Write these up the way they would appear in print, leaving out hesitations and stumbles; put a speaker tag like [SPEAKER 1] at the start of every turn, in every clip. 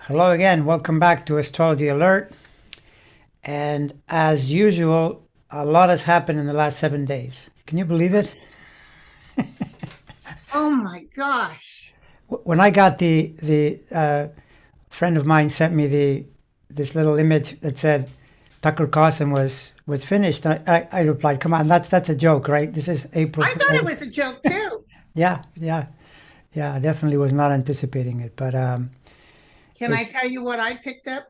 [SPEAKER 1] Hello again. Welcome back to Astrology Alert. And as usual, a lot has happened in the last 7 days. Can you believe it?
[SPEAKER 2] Oh my gosh.
[SPEAKER 1] When I got the friend of mine sent me this little image that said Tucker Carlson was finished. I replied, "Come on, that's a joke, right? This is April
[SPEAKER 2] I thought it
[SPEAKER 1] Fool's."
[SPEAKER 2] was a joke too.
[SPEAKER 1] Yeah, yeah, yeah. I definitely was not anticipating it, but
[SPEAKER 2] Can I
[SPEAKER 1] it's
[SPEAKER 2] tell you what I picked up?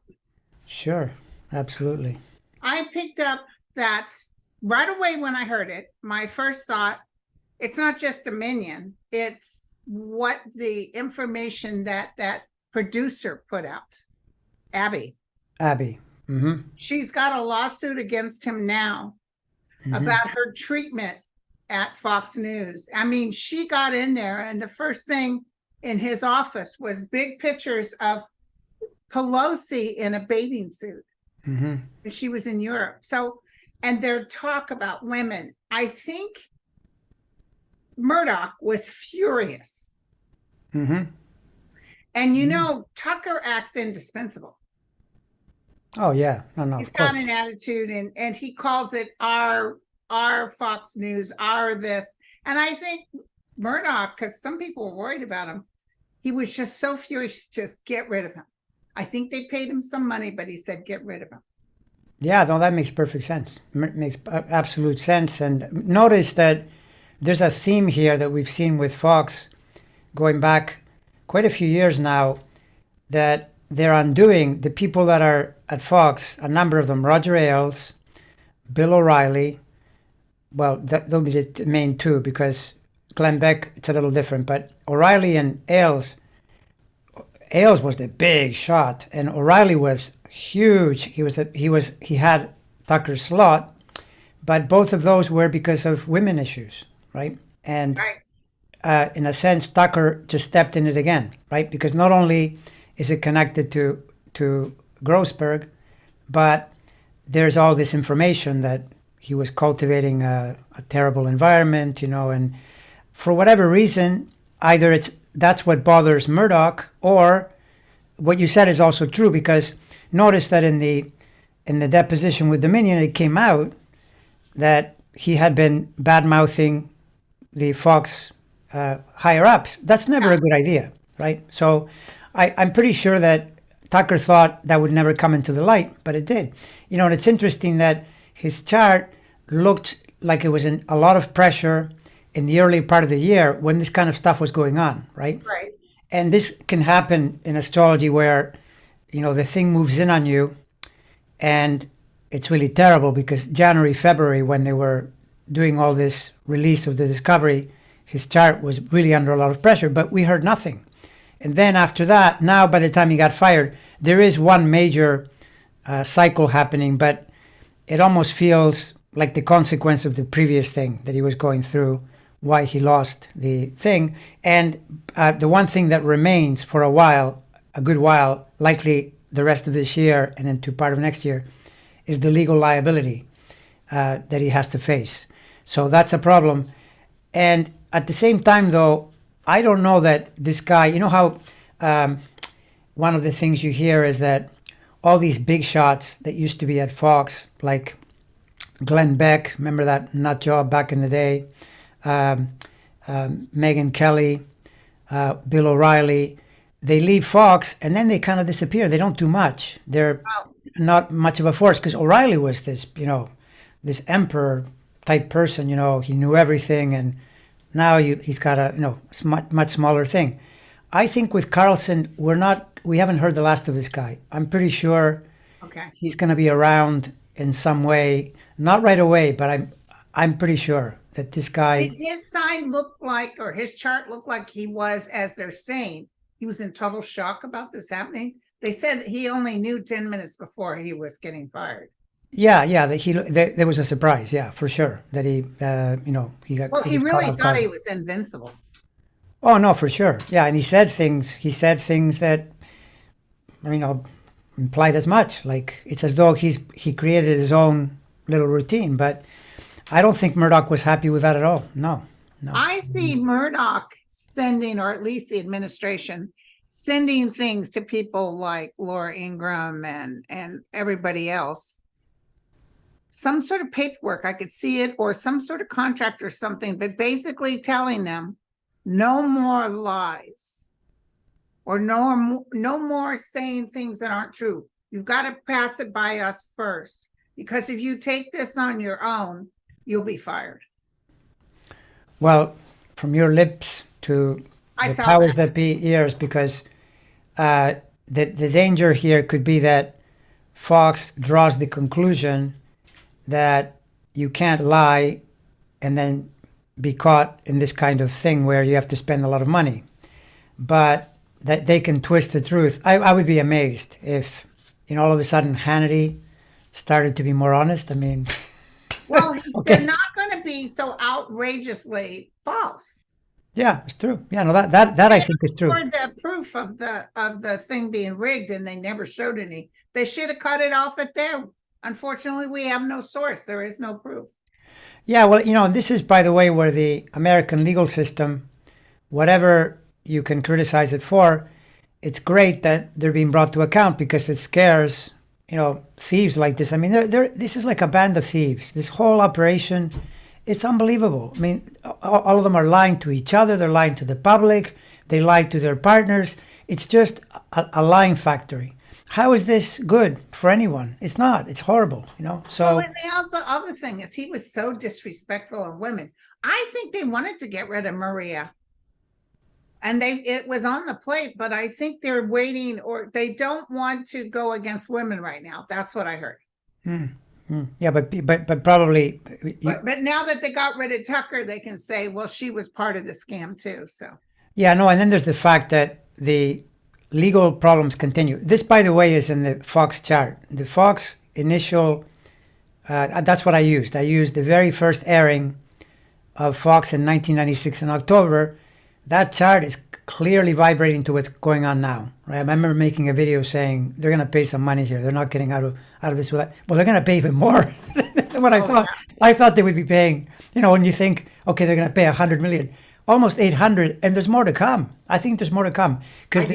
[SPEAKER 1] sure, absolutely.
[SPEAKER 2] I picked up that right away when I heard it. My first thought, it's not just a minion, it's what the information that producer put out, Abby.
[SPEAKER 1] Abby. Mm-hmm.
[SPEAKER 2] She's got a lawsuit against him now
[SPEAKER 1] Mm-hmm.
[SPEAKER 2] about her treatment at Fox News. I mean, she got in there, and the first thing in his office was big pictures of Pelosi in a bathing suit.
[SPEAKER 1] Mm-hmm.
[SPEAKER 2] And she was in Europe. So, and their talk about women, I think Murdoch was furious.
[SPEAKER 1] Mm-hmm.
[SPEAKER 2] And
[SPEAKER 1] Mm-hmm.
[SPEAKER 2] Tucker acts indispensable.
[SPEAKER 1] Oh yeah, no, no,
[SPEAKER 2] He's
[SPEAKER 1] of course.
[SPEAKER 2] got an attitude, and he calls it our Fox News, our this. And I think Murdoch, because some people were worried about him, he was just so furious, just get rid of him. I think they paid him some money, but he said, get rid of him.
[SPEAKER 1] Yeah, no, that makes perfect sense. Makes absolute sense. And notice that there's a theme here that we've seen with Fox going back quite a few years now that they're undoing the people that are at Fox, a number of them, Roger Ailes, Bill O'Reilly. Well, they'll be the main two because Glenn Beck, it's a little different. But O'Reilly and Ailes was the big shot, and O'Reilly was huge. He had Tucker's slot, but both of those were because of women issues, right? And
[SPEAKER 2] Right.
[SPEAKER 1] in a sense, Tucker just stepped in it again, right? Because not only is it connected to Grossberg, but there's all this information that he was cultivating a terrible environment, and for whatever reason, either that's what bothers Murdoch, or what you said is also true because notice that in the deposition with Dominion, it came out that he had been bad mouthing the Fox higher ups. That's never
[SPEAKER 2] Yeah.
[SPEAKER 1] a good idea, right? So I'm pretty sure that Tucker thought that would never come into the light, but it did. And it's interesting that his chart looked like it was in a lot of pressure in the early part of the year when this kind of stuff was going on, right?
[SPEAKER 2] Right.
[SPEAKER 1] And this can happen in astrology where the thing moves in on you, and it's really terrible because January, February, when they were doing all this release of the discovery, his chart was really under a lot of pressure, but we heard nothing. And then after that, now by the time he got fired, there is one major cycle happening, but it almost feels like the consequence of the previous thing that he was going through, why he lost the thing. And the one thing that remains for a while, a good while, likely the rest of this year and into part of next year, is the legal liability that he has to face. So that's a problem. And at the same time, though, I don't know that this guy, how um, one of the things you hear is that all these big shots that used to be at Fox, like Glenn Beck, remember that nut job back in the day, um, Megan Kelly, Bill O'Reilly, they leave Fox and then they kind of disappear. They don't do much. They're
[SPEAKER 2] Wow.
[SPEAKER 1] not much of a force because O'Reilly was this emperor type person. He knew everything, and now he's got a much smaller thing. I think with Carlson, we haven't heard the last of this guy. I'm pretty sure
[SPEAKER 2] Okay.
[SPEAKER 1] he's going to be around in some way, not right away, but I'm pretty sure that this guy.
[SPEAKER 2] Did his sign look like, or his chart look like he was, as they're saying, he was in total shock about this happening? They said he only knew 10 minutes before he was getting fired.
[SPEAKER 1] Yeah, yeah, there was a surprise, yeah, for sure, that
[SPEAKER 2] Well,
[SPEAKER 1] he
[SPEAKER 2] he
[SPEAKER 1] was caught
[SPEAKER 2] really
[SPEAKER 1] off
[SPEAKER 2] thought he
[SPEAKER 1] guard.
[SPEAKER 2] was invincible.
[SPEAKER 1] Oh no, for sure, yeah, and he said things that implied as much. Like it's as though he created his own little routine, but I don't think Murdoch was happy with that at all. No, no.
[SPEAKER 2] I see Murdoch sending, or at least the administration, sending things to people like Laura Ingraham and everybody else. Some sort of paperwork, I could see it, or some sort of contract or something, but basically telling them no more lies or no more saying things that aren't true. You've got to pass it by us first, because if you take this on your own, you'll be fired.
[SPEAKER 1] Well, from your lips to the powers that be ears, because the danger here could be that Fox draws the conclusion that you can't lie and then be caught in this kind of thing where you have to spend a lot of money, but that they can twist the truth. I would be amazed if, all of a sudden Hannity started to be more honest. I mean,
[SPEAKER 2] well, they're not going to be so outrageously false.
[SPEAKER 1] Yeah, it's true. Yeah, no, that I think is true.
[SPEAKER 2] For the proof of the thing being rigged, and they never showed any. They should have cut it off at there. Unfortunately, we have no source. There is no proof.
[SPEAKER 1] Yeah, well, this is, by the way, where the American legal system, whatever you can criticize it for, it's great that they're being brought to account, because it scares, thieves like this. I mean, this is like a band of thieves. This whole operation, it's unbelievable. I mean, all of them are lying to each other. They're lying to the public. They lie to their partners. It's just a lying factory. How is this good for anyone? It's not. It's horrible, So.
[SPEAKER 2] Oh, and the other thing is, he was so disrespectful of women. I think they wanted to get rid of Maria, and it was on the plate. But I think they're waiting, or they don't want to go against women right now. That's what I heard.
[SPEAKER 1] Yeah, but probably.
[SPEAKER 2] But now that they got rid of Tucker, they can say, well, she was part of the scam too. So.
[SPEAKER 1] Yeah, no, and then there's the fact that the legal problems continue. This, by the way, is in the Fox chart. The Fox initial, that's what I used. I used the very first airing of Fox in 1996 in October. That chart is clearly vibrating to what's going on now. Right? I remember making a video saying they're going to pay some money here. They're not getting out of this without. Well, they're going to pay even more than what I thought. Yeah. I thought they would be paying. When you think, okay, they're going to pay $100 million. Almost 800, and there's more to come. I think there's more to come, because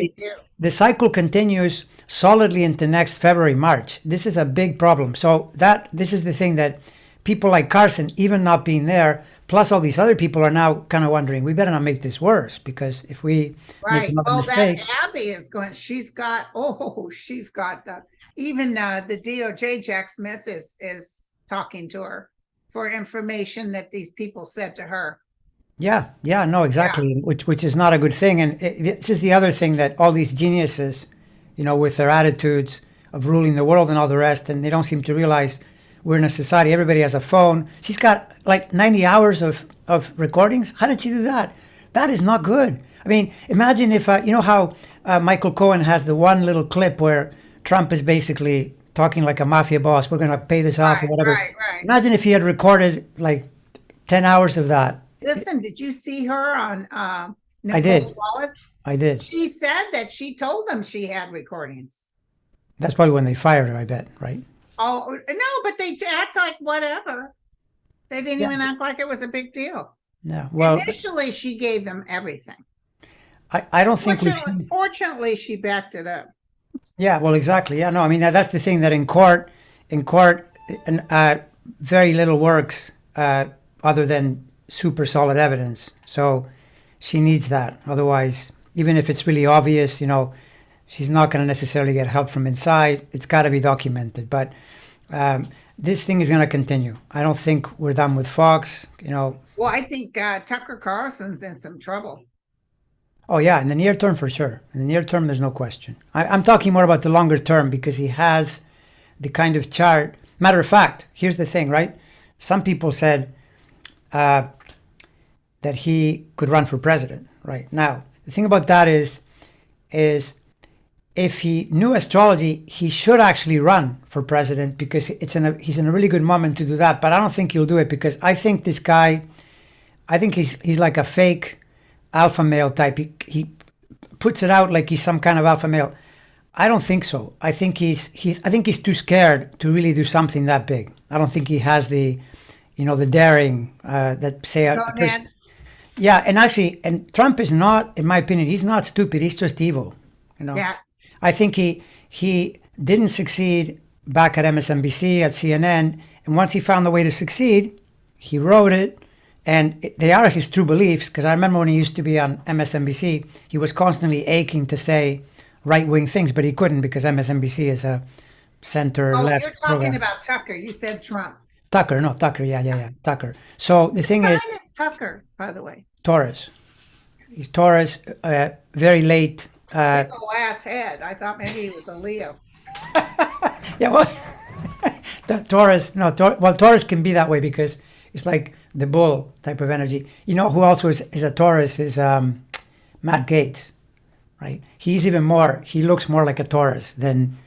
[SPEAKER 1] the cycle continues solidly into next February, March. This is a big problem. So this is the thing that people like Carlson, even not being there, plus all these other people, are now kind of wondering, we better not make this worse, because if we make another mistake.
[SPEAKER 2] That Abby is going. She's got the even the DOJ. Jack Smith is talking to her for information that these people said to her.
[SPEAKER 1] Yeah, no, exactly, yeah. Which is not a good thing. And this is the other thing, that all these geniuses, with their attitudes of ruling the world and all the rest, and they don't seem to realize we're in a society, everybody has a phone. She's got like 90 hours of recordings. How did she do that? That is not good. I mean, imagine if, how Michael Cohen has the one little clip where Trump is basically talking like a mafia boss. We're going to pay this off or whatever.
[SPEAKER 2] Right.
[SPEAKER 1] Imagine if he had recorded like 10 hours of that.
[SPEAKER 2] Listen, did you see her on Nicole
[SPEAKER 1] I did.
[SPEAKER 2] Wallace?
[SPEAKER 1] I did.
[SPEAKER 2] She said that she told them she had recordings.
[SPEAKER 1] That's probably when they fired her, I bet, right?
[SPEAKER 2] Oh, no, but they act like whatever. They didn't even act like it was a big deal.
[SPEAKER 1] No, well.
[SPEAKER 2] Initially, she gave them everything.
[SPEAKER 1] I don't think
[SPEAKER 2] Fortunately, she backed it up.
[SPEAKER 1] Yeah, well, exactly. Yeah, no, I mean, that's the thing, that in court, very little works other than super solid evidence. So she needs that. Otherwise, even if it's really obvious, she's not going to necessarily get help from inside. It's got to be documented. But this thing is going to continue. I don't think we're done with Fox, Well,
[SPEAKER 2] I think Tucker Carlson's in some trouble.
[SPEAKER 1] Oh, yeah, in the near term, for sure. In the near term, there's no question. I'm talking more about the longer term, because he has the kind of chart. Matter of fact, here's the thing, right? Some people said that he could run for president right now. The thing about that is if he knew astrology, he should actually run for president, because he's in a really good moment to do that. But I don't think he'll do it, because I think this guy, he's like a fake alpha male type. He puts it out like he's some kind of alpha male. I don't think so. I think he's too scared to really do something that big. I don't think he has the daring that say. Yeah, and Trump is not, in my opinion, he's not stupid. He's just evil. You know,
[SPEAKER 2] Yes.
[SPEAKER 1] I think he didn't succeed back at MSNBC, at CNN, and once he found the way to succeed, he wrote it, and they are his true beliefs. Because I remember when he used to be on MSNBC, he was constantly aching to say right-wing things, but he couldn't because MSNBC is a center-left
[SPEAKER 2] you're talking
[SPEAKER 1] program.
[SPEAKER 2] about Tucker. You said Trump.
[SPEAKER 1] Tucker, no, Tucker, yeah, Tucker. So the thing is,
[SPEAKER 2] Sign is Tucker, by the way.
[SPEAKER 1] Taurus. He's Taurus, very late.
[SPEAKER 2] Big ol' ass head. I thought maybe he was a Leo.
[SPEAKER 1] Yeah, well, the Taurus, no, well, Taurus can be that way because it's like the bull type of energy. You know who also is a Taurus is Matt Gaetz, right? He's even more, he looks more like a Taurus than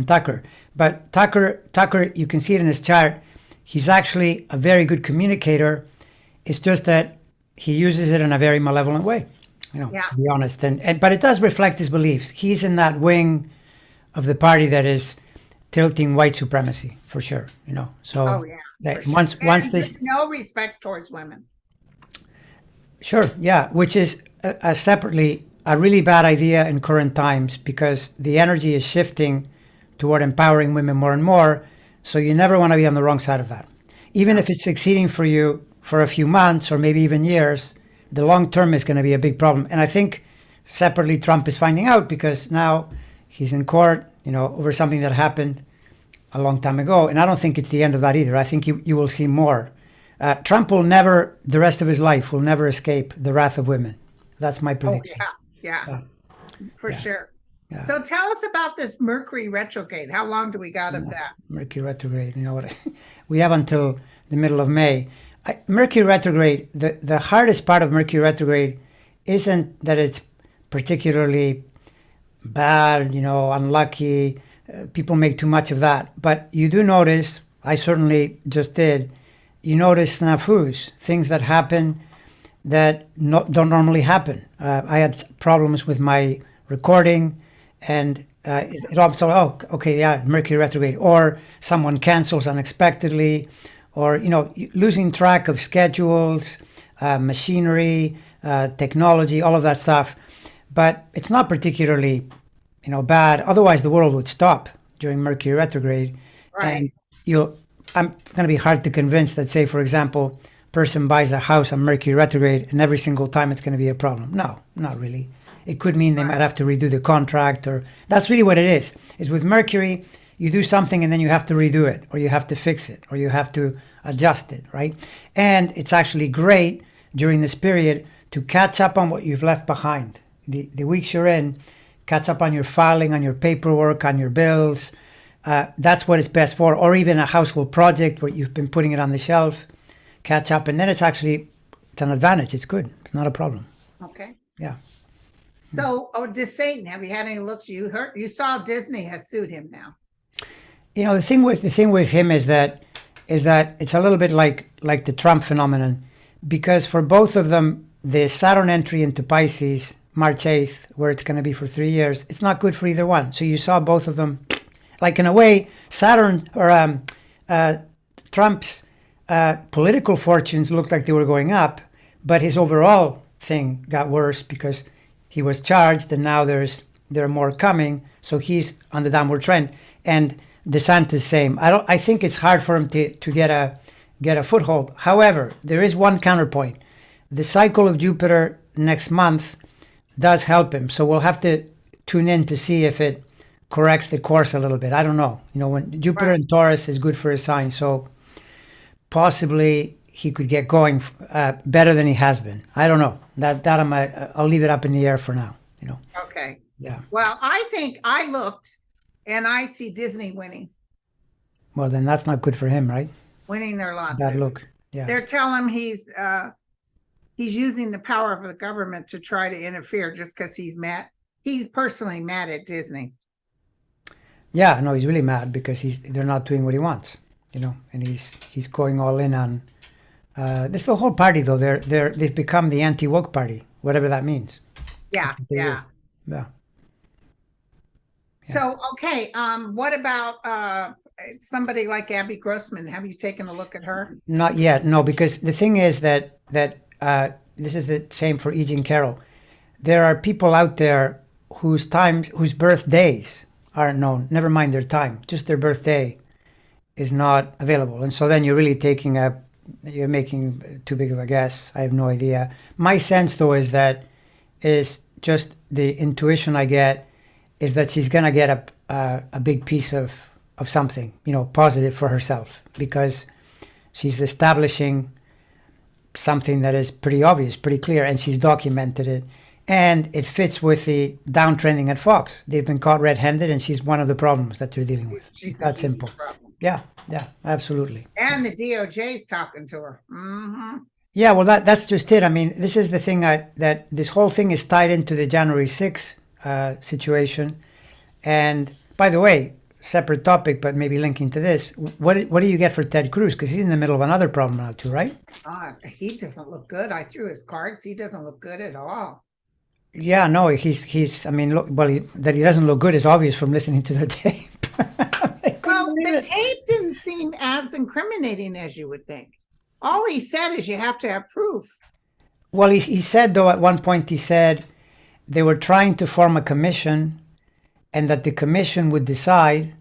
[SPEAKER 1] Tucker. But Tucker, you can see it in his chart. He's actually a very good communicator. It's just that he uses it in a very malevolent way, you know, to be honest. But it does reflect his beliefs. He's in that wing of the party that is tilting white supremacy for sure, you know. So once this
[SPEAKER 2] no respect towards women.
[SPEAKER 1] Sure, yeah, which is separately a really bad idea in current times because the energy is shifting toward empowering women more and more. So you never want to be on the wrong side of that. Even if it's succeeding for you for a few months or maybe even years, the long term is going to be a big problem. And I think separately Trump is finding out because now he's in court, you know, over something that happened a long time ago. And I don't think it's the end of that either. I think you will see more. Trump will never, the rest of his life, will never escape the wrath of women. That's my prediction.
[SPEAKER 2] For sure.
[SPEAKER 1] Yeah.
[SPEAKER 2] So tell us about this Mercury retrograde. How long do we got of that?
[SPEAKER 1] Mercury retrograde, you know what? We have until the middle of May. Mercury retrograde, the hardest part of Mercury retrograde isn't that it's particularly bad, you know, unlucky. People make too much of that. But you do notice, I certainly just did, you notice snafus, things that happen that don't normally happen. I had problems with my recording and it also, Mercury retrograde, or someone cancels unexpectedly, or, you know, losing track of schedules, machinery, technology, all of that stuff. But it's not particularly, you know, bad. Otherwise, the world would stop during Mercury retrograde.
[SPEAKER 2] Right.
[SPEAKER 1] And I'm going to be hard to convince that, say, for example, person buys a house on Mercury retrograde and every single time it's going to be a problem. No, not really. It could mean they might have to redo the contract, or that's really what it is with Mercury. You do something and then you have to redo it, or you have to fix it, or you have to adjust it, right? And it's actually great during this period to catch up on what you've left behind. The weeks you're in, catch up on your filing, on your paperwork, on your bills. That's what it's best for. Or even a household project where you've been putting it on the shelf, catch up. And then it's an advantage. It's good. It's not a problem.
[SPEAKER 2] Okay.
[SPEAKER 1] Yeah.
[SPEAKER 2] So, Satan, have you had any looks? You saw Disney has sued him now.
[SPEAKER 1] You know, the thing with him is that it's a little bit like the Trump phenomenon, because for both of them, the Saturn entry into Pisces, March 8th, where it's going to be for 3 years, it's not good for either one. So you saw both of them, like in a way, Saturn or Trump's political fortunes looked like they were going up, but his overall thing got worse because he was charged, and now there are more coming. So he's on the downward trend. And Desantis same. I think it's hard for him to get a foothold. However, there is one counterpoint. The cycle of Jupiter next month does help him. So we'll have to tune in to see if it corrects the course a little bit. I don't know. You know, when Jupiter in Taurus is good for his sign, so possibly he could get going better than he has been. I don't know. I'll leave it up in the air for now. You know.
[SPEAKER 2] Okay.
[SPEAKER 1] Yeah.
[SPEAKER 2] Well, I think I looked, and I see Disney winning.
[SPEAKER 1] Well, then that's not good for him, right?
[SPEAKER 2] Winning their lawsuit.
[SPEAKER 1] Bad look. Yeah.
[SPEAKER 2] They're telling him he's using the power of the government to try to interfere just because he's mad. He's personally mad at Disney.
[SPEAKER 1] Yeah, no, he's really mad because they're not doing what he wants, you know, and he's going all in on this. The whole party, though, they've become the anti-woke party, whatever that means.
[SPEAKER 2] Yeah.
[SPEAKER 1] Yeah.
[SPEAKER 2] So, okay, what about somebody like Abby Grossman? Have you taken a look at her?
[SPEAKER 1] Not yet, no, because the thing is that this is the same for E Jean Carroll. There are people out there whose birthdays aren't known. Never mind their time, just their birthday is not available. And so then you're making too big of a guess. I have no idea. My sense though is just the intuition I get is that she's gonna get a big piece of something, positive for herself, because she's establishing something that is pretty obvious, pretty clear, and she's documented it. And it fits with the downtrending at Fox. They've been caught red-handed, and she's one of the problems that they're dealing with.
[SPEAKER 2] She's
[SPEAKER 1] that simple.
[SPEAKER 2] Problem.
[SPEAKER 1] Yeah, absolutely.
[SPEAKER 2] And the DOJ's talking to her. Mm-hmm.
[SPEAKER 1] Yeah, well, that's just it. I mean, this is the thing that this whole thing is tied into the January 6th situation. And by the way, separate topic, but maybe linking to this, what do you get for Ted Cruz? Because he's in the middle of another problem now too, right?
[SPEAKER 2] He doesn't look good. I threw his cards. He doesn't look good at all.
[SPEAKER 1] Yeah, no, he's. I mean, look, well, that he doesn't look good is obvious from listening to the tape.
[SPEAKER 2] Well, the tape didn't seem as incriminating as you would think. All he said is you have to have proof.
[SPEAKER 1] Well, he said though at one point he said they were trying to form a commission, and that the commission would decide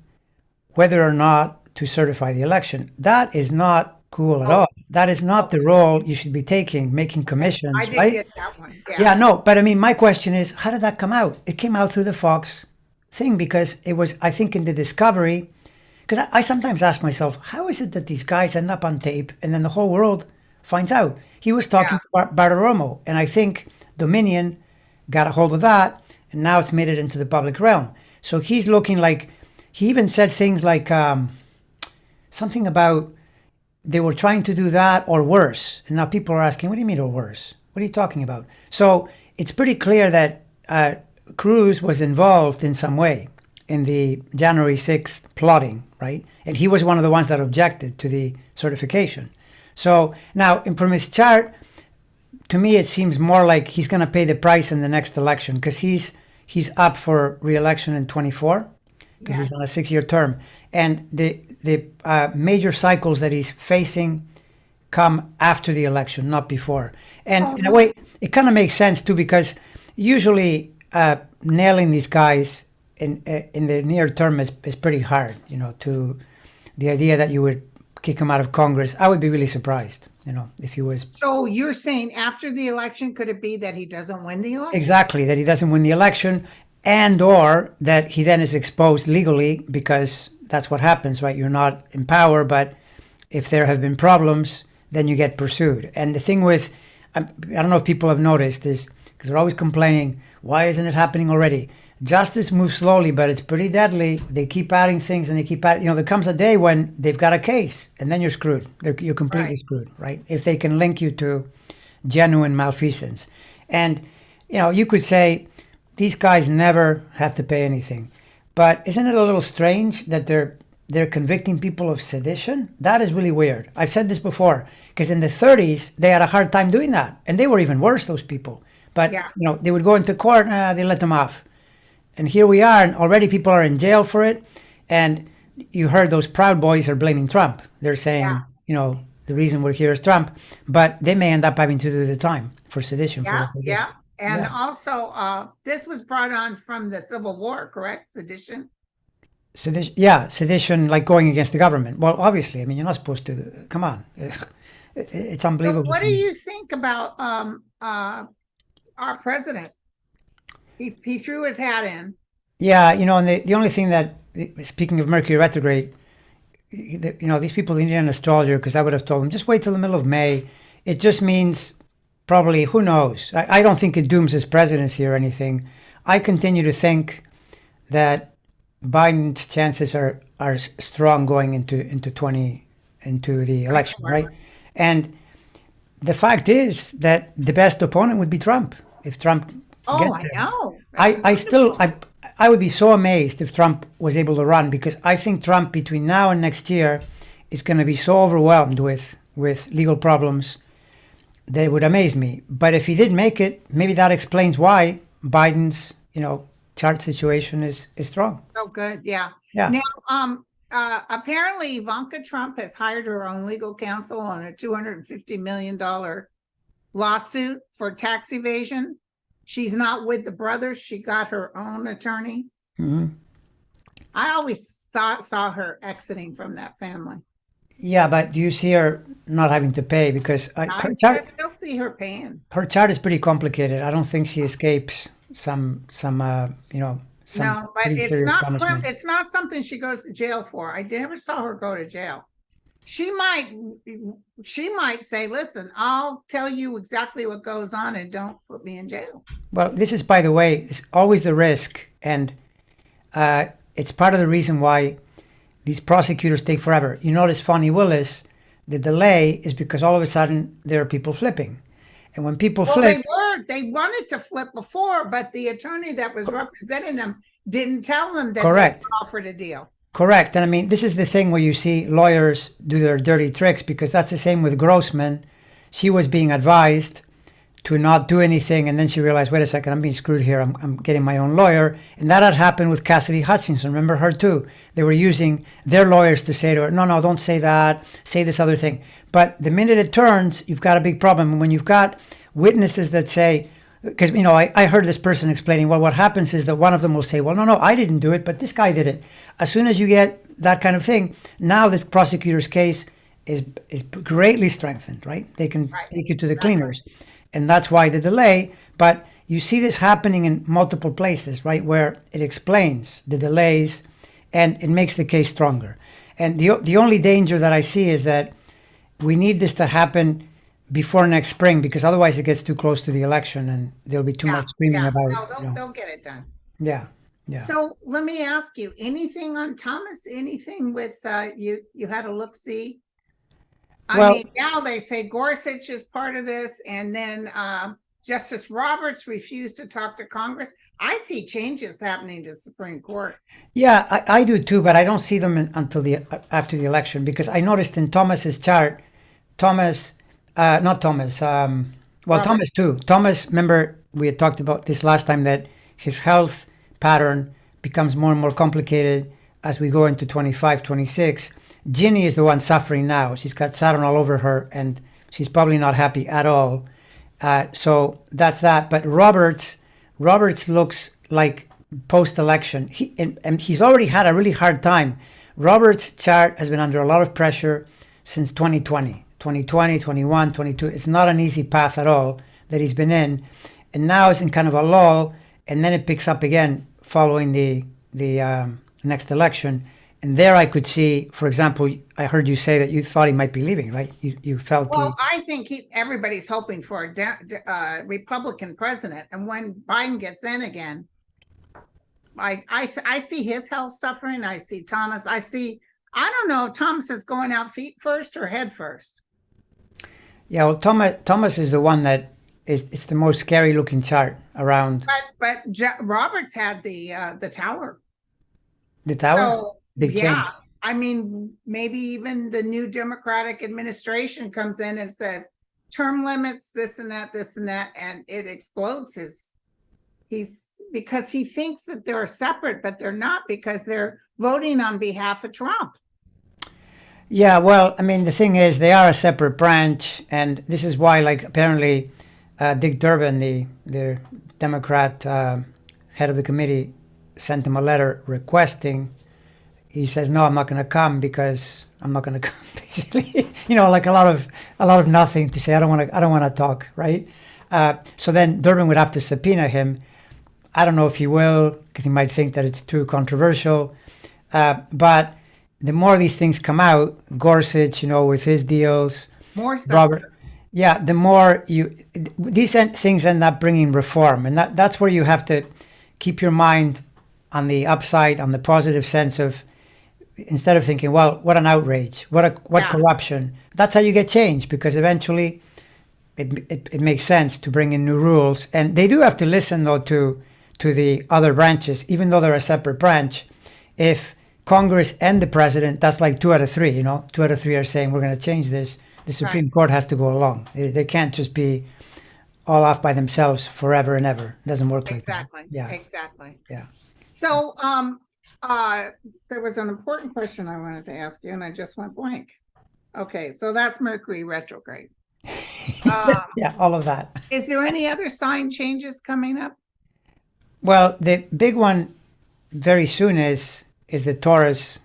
[SPEAKER 1] whether or not to certify the election. That is not cool at all. That is not the role you should be taking, making commissions,
[SPEAKER 2] I didn't
[SPEAKER 1] right?
[SPEAKER 2] get that one.
[SPEAKER 1] Yeah, no, but I mean, my question is, how did that come out? It came out through the Fox thing because it was, I think, in the Discovery. Because I sometimes ask myself, how is it that these guys end up on tape and then the whole world finds out? He was talking to Bartiromo, and I think Dominion got a hold of that, and now it's made it into the public realm. So he's looking like, he even said things like something about they were trying to do that or worse. And now people are asking, what do you mean or worse? What are you talking about? So it's pretty clear that Cruz was involved in some way in the January 6th plotting, right? And he was one of the ones that objected to the certification. So now, from his chart, to me, it seems more like he's going to pay the price in the next election because he's up for re-election in 24 because he's on a 6-year term. And the major cycles that he's facing come after the election, not before. And in a way, it kind of makes sense too, because usually nailing these guys in the near term is pretty hard. To the idea that you would kick him out of Congress, I would be really surprised. If he was.
[SPEAKER 2] So you're saying after the election, could it be that he doesn't win the election?
[SPEAKER 1] Exactly, that he doesn't win the election, and or that he then is exposed legally, because that's what happens, right? You're not in power, but if there have been problems, then you get pursued. And the thing with, I don't know if people have noticed this, because they're always complaining, why isn't it happening already? Justice moves slowly, but it's pretty deadly. They keep adding things and they keep adding, there comes a day when they've got a case and then you're screwed. You're completely screwed, right? If they can link you to genuine malfeasance. And, you could say these guys never have to pay anything. But isn't it a little strange that they're convicting people of sedition? That is really weird. I've said this before, because in the 30s, they had a hard time doing that. And they were even worse, those people. But, they would go into court, they let them off. And here we are, and already people are in jail for it. And you heard those Proud Boys are blaming Trump. They're saying, the reason we're here is Trump. But they may end up having to do the time for sedition.
[SPEAKER 2] And also, this was brought on from the Civil War, correct? Sedition?
[SPEAKER 1] Sedition, like going against the government. Well, obviously, you're not supposed to. Come on. It's unbelievable.
[SPEAKER 2] So what do you think about our president? He threw his hat in.
[SPEAKER 1] Yeah, and the only thing that, speaking of Mercury retrograde, these people, they need an astrologer, because I would have told them, just wait till the middle of May. It just means probably, who knows? I don't think it dooms his presidency or anything. I continue to think that Biden's chances are strong going into the election, right? And the fact is that the best opponent would be Trump. If Trump gets there.
[SPEAKER 2] I know.
[SPEAKER 1] I would be so amazed if Trump was able to run, because I think Trump between now and next year is going to be so overwhelmed with legal problems that it would amaze me. But if he did make it, maybe that explains why Biden's, chart situation is strong.
[SPEAKER 2] Oh, good. Yeah. Now, apparently Ivanka Trump has hired her own legal counsel on a $250 million lawsuit for tax evasion. She's not with the brothers. She got her own attorney.
[SPEAKER 1] Mhm.
[SPEAKER 2] I always saw her exiting from that family.
[SPEAKER 1] Yeah, but do you see her not having to pay? Because
[SPEAKER 2] I still see her paying.
[SPEAKER 1] her chart is pretty complicated. I don't think she escapes some some
[SPEAKER 2] No, but
[SPEAKER 1] pretty serious punishment.
[SPEAKER 2] it's not something she goes to jail for. I never saw her go to jail. She might say, listen, I'll tell you exactly what goes on and don't put me in jail.
[SPEAKER 1] Well, this is, by the way, it's always the risk, and it's part of the reason why these prosecutors take forever. You notice Fonnie Willis, the delay is because all of a sudden there are people flipping. And when people flip,
[SPEAKER 2] they wanted to flip before, but the attorney that was representing them didn't tell them that
[SPEAKER 1] correct,
[SPEAKER 2] they offered a deal.
[SPEAKER 1] Correct. And I mean, this is the thing where you see lawyers do their dirty tricks, because that's the same with Grossman. She was being advised to not do anything, and then she realized, wait a second, I'm being screwed here. I'm getting my own lawyer. And that had happened with Cassidy Hutchinson. Remember her too? They were using their lawyers to say to her, no, don't say that, say this other thing. But the minute it turns, you've got a big problem. And when you've got witnesses that say, because, I heard this person explaining, well, what happens is that one of them will say, well, no, I didn't do it, but this guy did it. As soon as you get that kind of thing, now the prosecutor's case is greatly strengthened, right? They can take you to the cleaners. And that's why the delay. But you see this happening in multiple places, right, where it explains the delays and it makes the case stronger. And the only danger that I see is that we need this to happen before next spring, because otherwise it gets too close to the election and there'll be too much screaming about it.
[SPEAKER 2] No, they'll get it done.
[SPEAKER 1] Yeah.
[SPEAKER 2] So let me ask you, anything on Thomas? Anything with you had a look-see? I mean, now they say Gorsuch is part of this, and then Justice Roberts refused to talk to Congress. I see changes happening to the Supreme Court.
[SPEAKER 1] Yeah, I do too, but I don't see them until after the election, because I noticed in Thomas's chart, Thomas, too. Thomas, remember we had talked about this last time, that his health pattern becomes more and more complicated as we go into 25, 26. Ginny is the one suffering now. She's got Saturn all over her, and she's probably not happy at all. So that's that. But Roberts looks like post-election. He's already had a really hard time. Roberts' chart has been under a lot of pressure since 2020, 21, 22. It's not an easy path at all that he's been in. And now it's in kind of a lull, and then it picks up again following the next election. And there I could see, for example, I heard you say that you thought he might be leaving, right? You felt.
[SPEAKER 2] Well, I think everybody's hoping for a Republican president. And when Biden gets in again, I see his health suffering. I see Thomas. I don't know if Thomas is going out feet first or head first.
[SPEAKER 1] Yeah, well, Thomas is the one that it's the most scary looking chart around.
[SPEAKER 2] But Roberts had the tower.
[SPEAKER 1] The tower?
[SPEAKER 2] So,
[SPEAKER 1] big change.
[SPEAKER 2] I mean, maybe even the new Democratic administration comes in and says term limits, this and that, and it explodes because he thinks that they're separate, but they're not, because they're voting on behalf of Trump.
[SPEAKER 1] Yeah, well, I mean, the thing is, they are a separate branch, and this is why, like, apparently Dick Durbin, the Democrat head of the committee, sent him a letter requesting. He says, no, I'm not going to come because I'm not going to come. Basically, like a lot of nothing to say. I don't want to talk, right? So then Durbin would have to subpoena him. I don't know if he will, because he might think that it's too controversial. But the more these things come out, Gorsuch, with his deals,
[SPEAKER 2] more stuff.
[SPEAKER 1] Robert, yeah, the more these things end up bringing reform, and that's where you have to keep your mind on the upside, on the positive sense of, instead of thinking, well, what an outrage, what corruption. That's how you get change, because eventually it makes sense to bring in new rules. And they do have to listen, though, to the other branches, even though they're a separate branch. If Congress and the president, that's like 2 out of 3, 2 out of 3 are saying we're going to change this, the Supreme Court has to go along. They can't just be all off by themselves forever and ever. It doesn't work like that.
[SPEAKER 2] Exactly. Yeah. Exactly.
[SPEAKER 1] Yeah.
[SPEAKER 2] So, there was an important question I wanted to ask you, and I just went blank. Okay, so that's Mercury retrograde. Uh,
[SPEAKER 1] Yeah, all of that.
[SPEAKER 2] is there any other sign changes coming up?
[SPEAKER 1] Well, the big one very soon is the Taurus,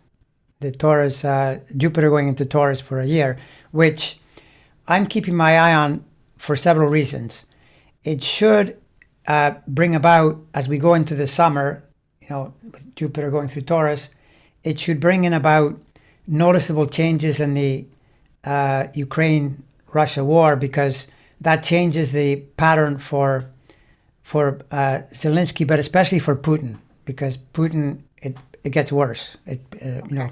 [SPEAKER 1] Jupiter going into Taurus for a year, which I'm keeping my eye on for several reasons. It should bring about, as we go into the summer, with Jupiter going through Taurus, it should bring in about noticeable changes in the Ukraine-Russia war, because that changes the pattern for Zelensky, but especially for Putin, because Putin, it gets worse.
[SPEAKER 2] Okay, good.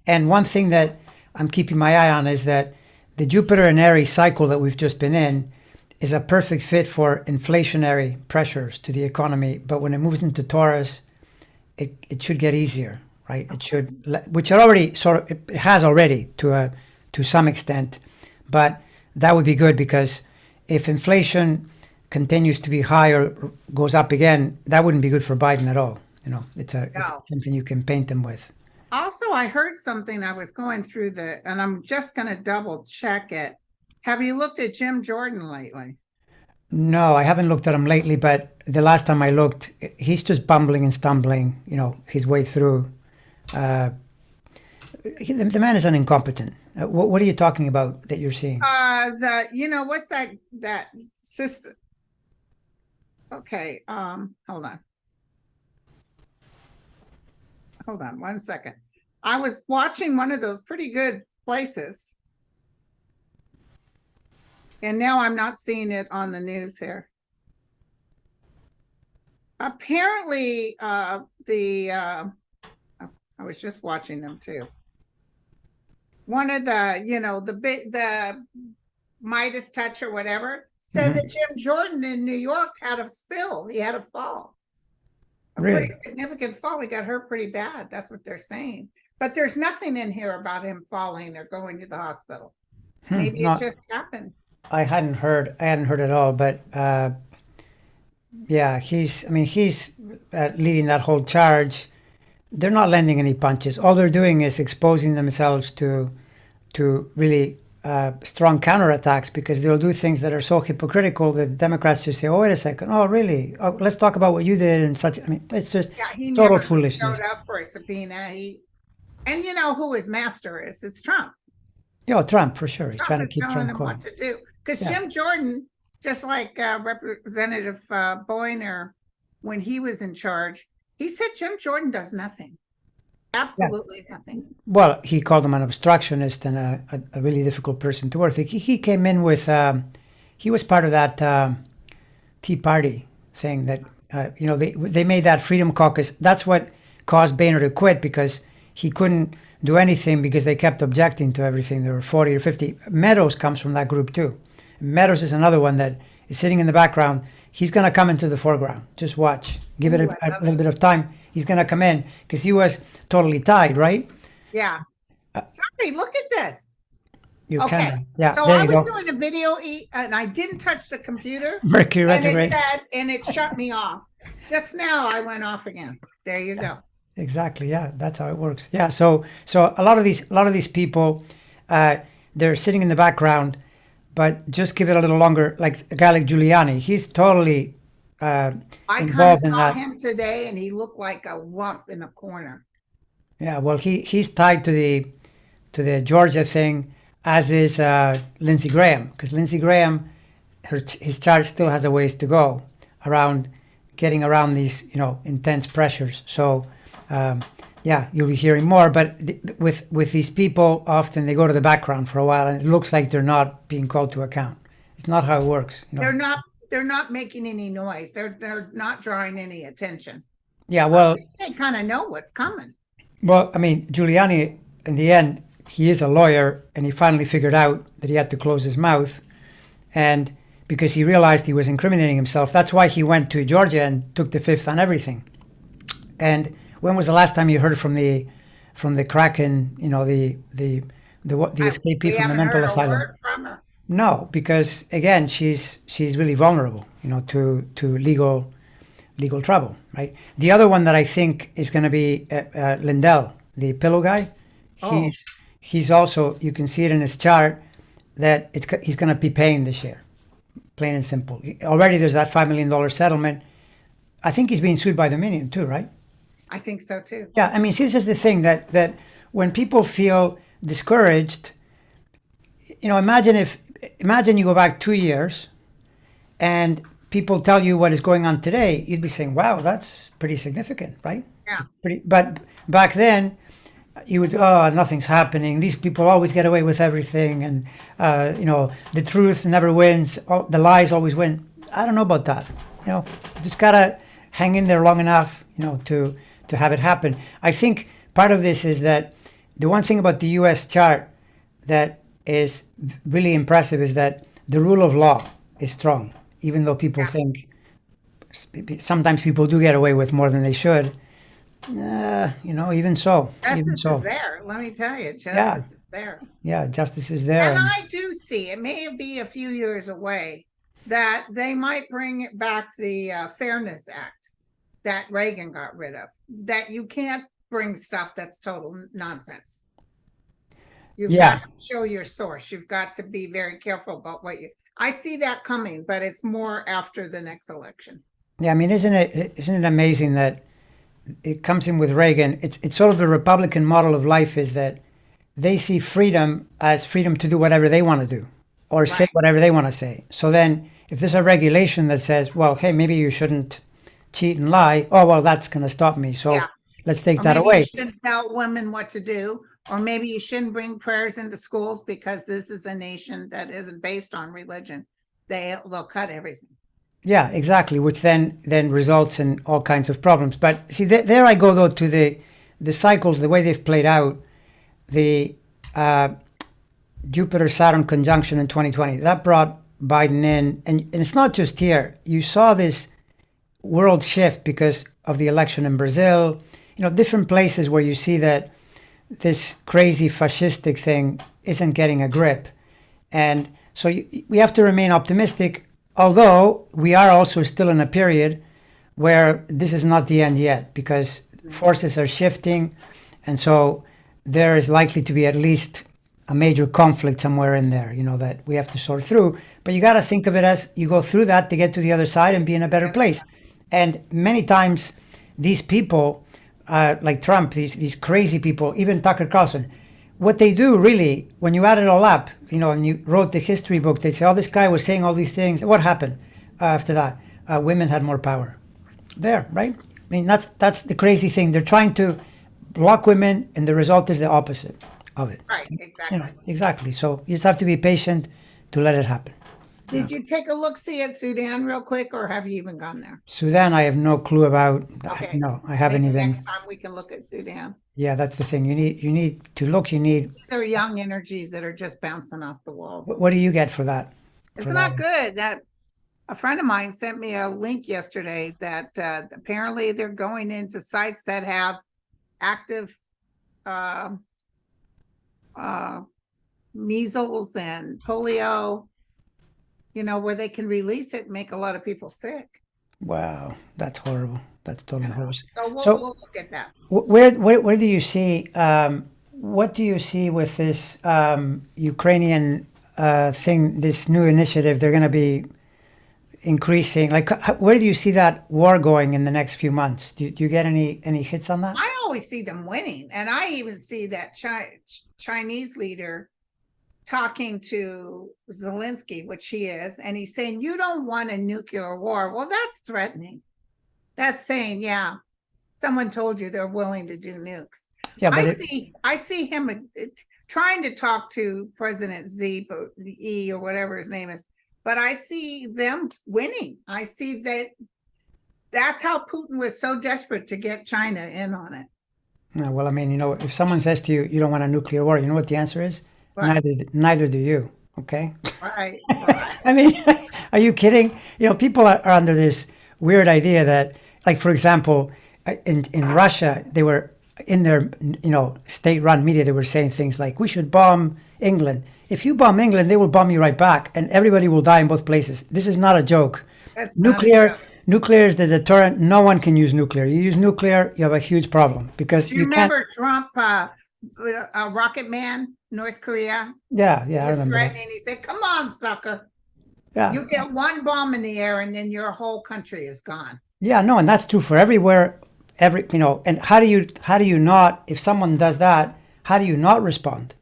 [SPEAKER 1] And one thing that I'm keeping my eye on is that the Jupiter and Aries cycle that we've just been in is a perfect fit for inflationary pressures to the economy. But when it moves into Taurus, it should get easier, right? It should, which it already it has already to some extent, but that would be good, because if inflation continues to be high or goes up again, that wouldn't be good for Biden at all. It's
[SPEAKER 2] No.
[SPEAKER 1] something you can paint them with.
[SPEAKER 2] Also, I heard something. I was going through and I'm just going to double check it. Have you looked at Jim Jordan lately?
[SPEAKER 1] No, I haven't looked at him lately, but the last time I looked, he's just bumbling and stumbling, his way through. Uh, the man is an incompetent. What are you talking about that you're seeing?
[SPEAKER 2] What's that system? Okay, hold on. Hold on 1 second. I was watching one of those pretty good places, and now I'm not seeing it on the news here. Apparently, I was just watching them too. One of the Midas touch or whatever said that Jim Jordan in New York had a spill. He had a fall. A
[SPEAKER 1] Really?
[SPEAKER 2] pretty significant fall. He got hurt pretty bad. That's what they're saying. But there's nothing in here about him falling or going to the hospital. Maybe it just happened.
[SPEAKER 1] I hadn't heard at all, but yeah, he's leading that whole charge. They're not landing any punches. All they're doing is exposing themselves to really strong counterattacks, because they'll do things that are so hypocritical that the Democrats just say, "Oh, wait a second. Oh, really? Oh, let's talk about what you did," and such. It's just it's total foolishness.
[SPEAKER 2] Showed up for a subpoena. And you know who his master is? It's Trump.
[SPEAKER 1] Yeah, Trump for sure. He's
[SPEAKER 2] Trump
[SPEAKER 1] trying to keep
[SPEAKER 2] telling
[SPEAKER 1] Trump
[SPEAKER 2] him
[SPEAKER 1] quiet.
[SPEAKER 2] what to do. Because Jim Jordan, just like Representative Boehner, when he was in charge, he said Jim Jordan does nothing. Absolutely nothing.
[SPEAKER 1] Well, he called him an obstructionist and a really difficult person to work with. He came in with, he was part of that Tea Party thing that, they made that Freedom Caucus. That's what caused Boehner to quit, because he couldn't do anything because they kept objecting to everything. There were 40 or 50. Meadows comes from that group too. Meadows is another one that is sitting in the background. He's going to come into the foreground. Just watch. Give it a little bit of time. He's going to come in, because he was totally tied, right?
[SPEAKER 2] Yeah. Sorry, look at this.
[SPEAKER 1] You can.
[SPEAKER 2] Yeah. So I was doing a video and I didn't touch the computer.
[SPEAKER 1] Mercury retrograde.
[SPEAKER 2] And it shut me off. Just now I went off again. There you go.
[SPEAKER 1] Exactly. Yeah, that's how it works. Yeah. So a lot of these people, they're sitting in the background, but just give it a little longer. Like a guy like Giuliani, he's totally
[SPEAKER 2] I kind of
[SPEAKER 1] involved in
[SPEAKER 2] saw
[SPEAKER 1] that.
[SPEAKER 2] him today, and he looked like a lump in a corner.
[SPEAKER 1] Yeah. Well, he's tied to the Georgia thing, as is Lindsey Graham, because Lindsey Graham, his charge still has a ways to go around getting around these intense pressures. So. You'll be hearing more, but with these people, often they go to the background for a while, and it looks like they're not being called to account. It's not how it works.
[SPEAKER 2] They're not making any noise. They're not drawing any attention.
[SPEAKER 1] Yeah, well,
[SPEAKER 2] they kind of know what's coming.
[SPEAKER 1] Well, I mean, Giuliani, in the end, he is a lawyer, and he finally figured out that he had to close his mouth, and because he realized he was incriminating himself, that's why he went to Georgia and took the fifth on everything. And when was the last time you heard from the Kraken, the escapee from the mental asylum? No, because again, she's really vulnerable, to legal trouble, right? The other one that I think is going to be Lindell, the pillow guy. He's also, you can see it in his chart, that he's going to be paying this year, plain and simple. Already there's that $5 million settlement. I think he's being sued by Dominion too, right?
[SPEAKER 2] I think so too.
[SPEAKER 1] Yeah, I mean, see, this is the thing that when people feel discouraged, imagine you go back 2 years and people tell you what is going on today, you'd be saying, wow, that's pretty significant, right?
[SPEAKER 2] Yeah.
[SPEAKER 1] But back then, you would, oh, nothing's happening. These people always get away with everything, and the truth never wins. The lies always win. I don't know about that. Just gotta hang in there long enough, to have it happen. I think part of this is that the one thing about the U.S. chart that is really impressive is that the rule of law is strong, even though people think sometimes people do get away with more than they should. Even so.
[SPEAKER 2] Justice is there. Let me tell you, justice is there.
[SPEAKER 1] Yeah, justice is there.
[SPEAKER 2] And I do see, it may be a few years away, that they might bring it back the Fairness Act that Reagan got rid of. That you can't bring stuff that's total nonsense. You've got to show your source. You've got to be very careful about what you... I see that coming, but it's more after the next election. Yeah,
[SPEAKER 1] I mean, isn't it amazing that it comes in with Reagan? It's sort of the Republican model of life, is that they see freedom as freedom to do whatever they want to do, or say whatever they want to say. So then if there's a regulation that says, well, hey, maybe you shouldn't cheat and lie, oh, well, that's going to stop me. So let's take that away.
[SPEAKER 2] You shouldn't tell women what to do, or maybe you shouldn't bring prayers into schools because this is a nation that isn't based on religion. They'll cut everything.
[SPEAKER 1] Yeah, exactly, which then results in all kinds of problems. But see, there I go, though, to the cycles, the way they've played out. The Jupiter-Saturn conjunction in 2020, that brought Biden in. And it's not just here. You saw this world shift because of the election in Brazil, different places where you see that this crazy fascistic thing isn't getting a grip. And so we have to remain optimistic, although we are also still in a period where this is not the end yet, because forces are shifting. And so there is likely to be at least a major conflict somewhere in there, that we have to sort through. But you got to think of it as you go through that to get to the other side and be in a better place. And many times these people, like Trump, these crazy people, even Tucker Carlson, what they do really, when you add it all up, and you wrote the history book, they say, oh, this guy was saying all these things. What happened after that? Women had more power. There, right? I mean, that's the crazy thing. They're trying to block women, and the result is the opposite of it.
[SPEAKER 2] Right, exactly.
[SPEAKER 1] Exactly. So you just have to be patient to let it happen.
[SPEAKER 2] Did you take a look-see at Sudan real quick, or have you even gone there?
[SPEAKER 1] Sudan, I have no clue about.
[SPEAKER 2] Okay.
[SPEAKER 1] No, I haven't even.
[SPEAKER 2] Next time we can look at Sudan.
[SPEAKER 1] Yeah, that's the thing. You need to look. There
[SPEAKER 2] are young energies that are just bouncing off the walls.
[SPEAKER 1] What do you get for that?
[SPEAKER 2] It's not good. That a friend of mine sent me a link yesterday that apparently they're going into sites that have active measles and polio, where they can release it and make a lot of people sick.
[SPEAKER 1] Wow, that's horrible. That's totally horrible.
[SPEAKER 2] So we'll look at that.
[SPEAKER 1] Where do you see, what do you see with this Ukrainian thing, this new initiative? They're going to be increasing. Like, where do you see that war going in the next few months? Do you get any hits on that?
[SPEAKER 2] I always see them winning. And I even see that Chinese leader talking to Zelensky, which he is, and he's saying, you don't want a nuclear war. Well, that's threatening. That's saying, yeah, someone told you they're willing to do nukes. Yeah, but I see him trying to talk to President E or whatever his name is, but I see them winning. I see that's how Putin was so desperate to get China in on it.
[SPEAKER 1] Well, I mean, if someone says to you, you don't want a nuclear war, you know what the answer is? Right. Neither do you. Okay.
[SPEAKER 2] Right.
[SPEAKER 1] I mean, are you kidding? People are under this weird idea that, like, for example, in Russia, they were in their, state-run media, they were saying things like, we should bomb England. If you bomb England, they will bomb you right back, and everybody will die in both places. This is not a joke.
[SPEAKER 2] That's
[SPEAKER 1] nuclear is the deterrent. No one can use nuclear. You use nuclear, you have a huge problem because
[SPEAKER 2] you
[SPEAKER 1] can't.
[SPEAKER 2] Remember Trump Rocket Man, North Korea,
[SPEAKER 1] Yeah, I
[SPEAKER 2] was
[SPEAKER 1] remember that.
[SPEAKER 2] threatening. He said, "Come on, sucker!
[SPEAKER 1] Yeah,
[SPEAKER 2] You get one bomb in the air, and then your whole country is gone."
[SPEAKER 1] yeah, no, and that's true for everywhere. And how do you not, if someone does that, how do you not respond?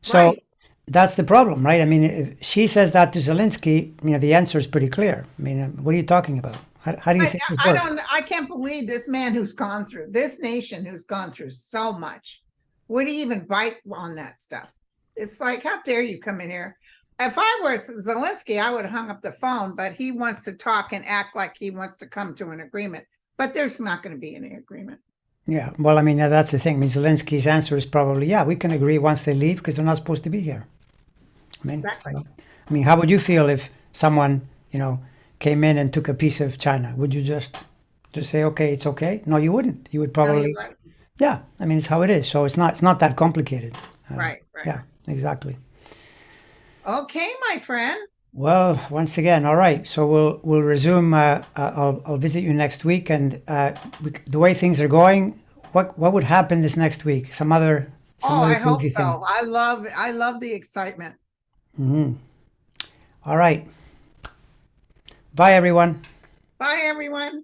[SPEAKER 1] So
[SPEAKER 2] Right.
[SPEAKER 1] that's the problem, right? I mean, if she says that to Zelensky, the answer is pretty clear. I mean, what are you talking about? How do you
[SPEAKER 2] I,
[SPEAKER 1] think this
[SPEAKER 2] I
[SPEAKER 1] works?
[SPEAKER 2] don't. I can't believe this man who's gone through this nation who's gone through so much would he even bite on that stuff? It's like, how dare you come in here? If I were Zelensky, I would have hung up the phone. But he wants to talk and act like he wants to come to an agreement. But there's not going to be any agreement.
[SPEAKER 1] Yeah, well, I mean, that's the thing. I mean, Zelensky's answer is probably, yeah, we can agree once they leave because they're not supposed to be here. I mean,
[SPEAKER 2] Exactly.
[SPEAKER 1] how would you feel if someone, came in and took a piece of China? Would you just say, okay, it's okay? No, you wouldn't. You would
[SPEAKER 2] No, you're
[SPEAKER 1] probably,
[SPEAKER 2] right.
[SPEAKER 1] yeah. I mean, it's how it is. So it's not that complicated.
[SPEAKER 2] Right. Right.
[SPEAKER 1] Yeah, exactly.
[SPEAKER 2] Okay, my friend.
[SPEAKER 1] Well, once again, all right. So we'll resume. I'll visit you next week, and the way things are going, what would happen this next week? Some other
[SPEAKER 2] Oh, I hope
[SPEAKER 1] crazy thing.
[SPEAKER 2] so. I love the excitement.
[SPEAKER 1] Hmm. All right. Bye, everyone.
[SPEAKER 2] Bye, everyone.